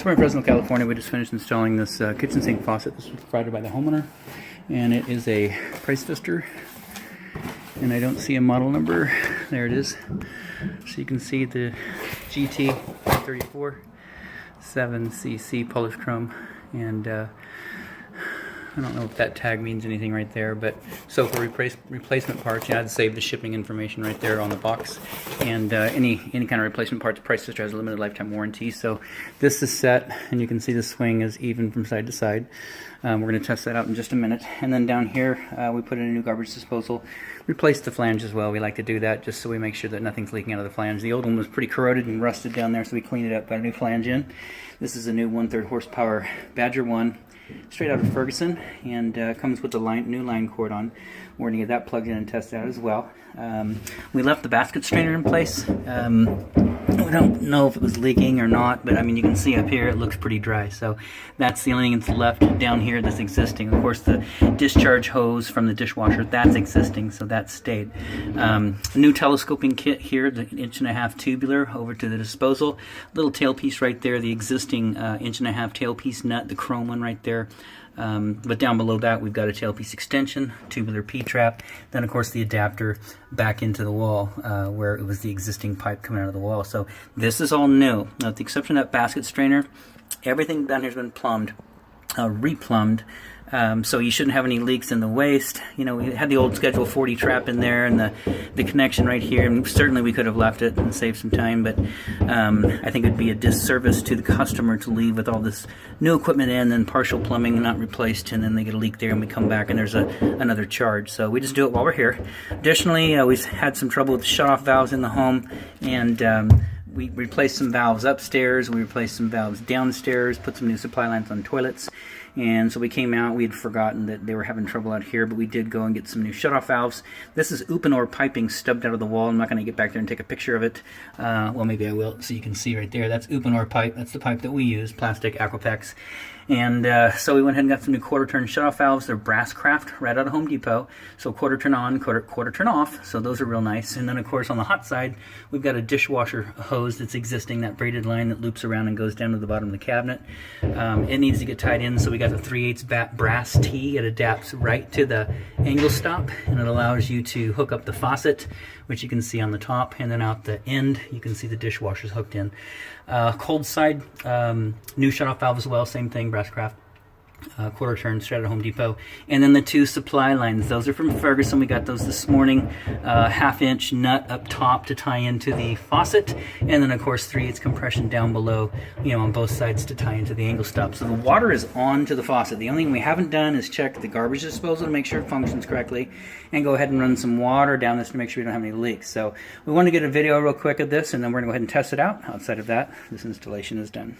So we're in Fresno, California. We just finished installing this kitchen sink faucet. This was provided by the homeowner, and it is a price fixture. And I don't see a model number. There it is. So you can see the GT 34 7cc polished chrome, and I don't know if that tag means anything right there, but so for replacement parts, I'd save the shipping information right there on the box. And any kind of replacement parts, Price Fixture has a limited lifetime warranty. So this is set, and you can see the swing is even from side to side. We're going to test that out in just a minute. And then down here, we put in a new garbage disposal. Replaced the flange as well. We like to do that just so we make sure that nothing's leaking out of the flange. The old one was pretty corroded and rusted down there, so we cleaned it up, got a new flange in. This is a new 1/3 horsepower Badger 1. Straight out of Ferguson, and comes with the new line cord on. We're going to get that plugged in and test out as well. We left the basket strainer in place. We don't know if it was leaking or not, but I mean, you can see up here it looks pretty dry. So that's the only thing that's left down here that's existing. Of course, the discharge hose from the dishwasher, that's existing, so that stayed. New telescoping kit here, the 1.5" tubular over to the disposal. Little tailpiece right there, the existing 1.5" tailpiece nut, the chrome one right there. But down below that we've got a tailpiece extension, tubular P-trap, then of course the adapter back into the wall where it was the existing pipe coming out of the wall. So this is all new. Now, with the exception of that basket strainer, everything down here has been plumbed, replumbed. So you shouldn't have any leaks in the waste. You know, we had the old Schedule 40 trap in there and the connection right here, and certainly we could have left it and saved some time, but I think it would be a disservice to the customer to leave with all this new equipment in and partial plumbing not replaced, and then they get a leak there and we come back and there's another charge. So we just do it while we're here. Additionally, we've had some trouble with the shutoff valves in the home, and we replaced some valves upstairs, we replaced some valves downstairs, put some new supply lines on toilets. And so we came out, we had forgotten that they were having trouble out here, but we did go and get some new shutoff valves. This is Uponor piping stubbed out of the wall. I'm not going to get back there and take a picture of it. Well, maybe I will, so you can see right there. That's Uponor pipe. That's the pipe that we use, plastic Aquapex. And so we went ahead and got some new quarter-turn shutoff valves. They're brass craft, right out of Home Depot. So quarter turn on, quarter turn off. So those are real nice. And then, of course, on the hot side, we've got a dishwasher hose that's existing, that braided line that loops around and goes down to the bottom of the cabinet. It needs to get tied in, so we got the 3/8 brass T. It adapts right to the angle stop, and it allows you to hook up the faucet, which you can see on the top, and then out the end, you can see the dishwasher's hooked in. Cold side, new shutoff valve as well, same thing, brass craft. Quarter turn straight out of Home Depot. And then the two supply lines, those are from Ferguson. We got those this morning. 1/2" nut up top to tie into the faucet, and then of course 3/8 compression down below, you know, on both sides to tie into the angle stop. So the water is on to the faucet. The only thing we haven't done is check the garbage disposal to make sure it functions correctly, and go ahead and run some water down this to make sure we don't have any leaks. So we want to get a video real quick of this, and then we're going to go ahead and test it out. Outside of that, this installation is done.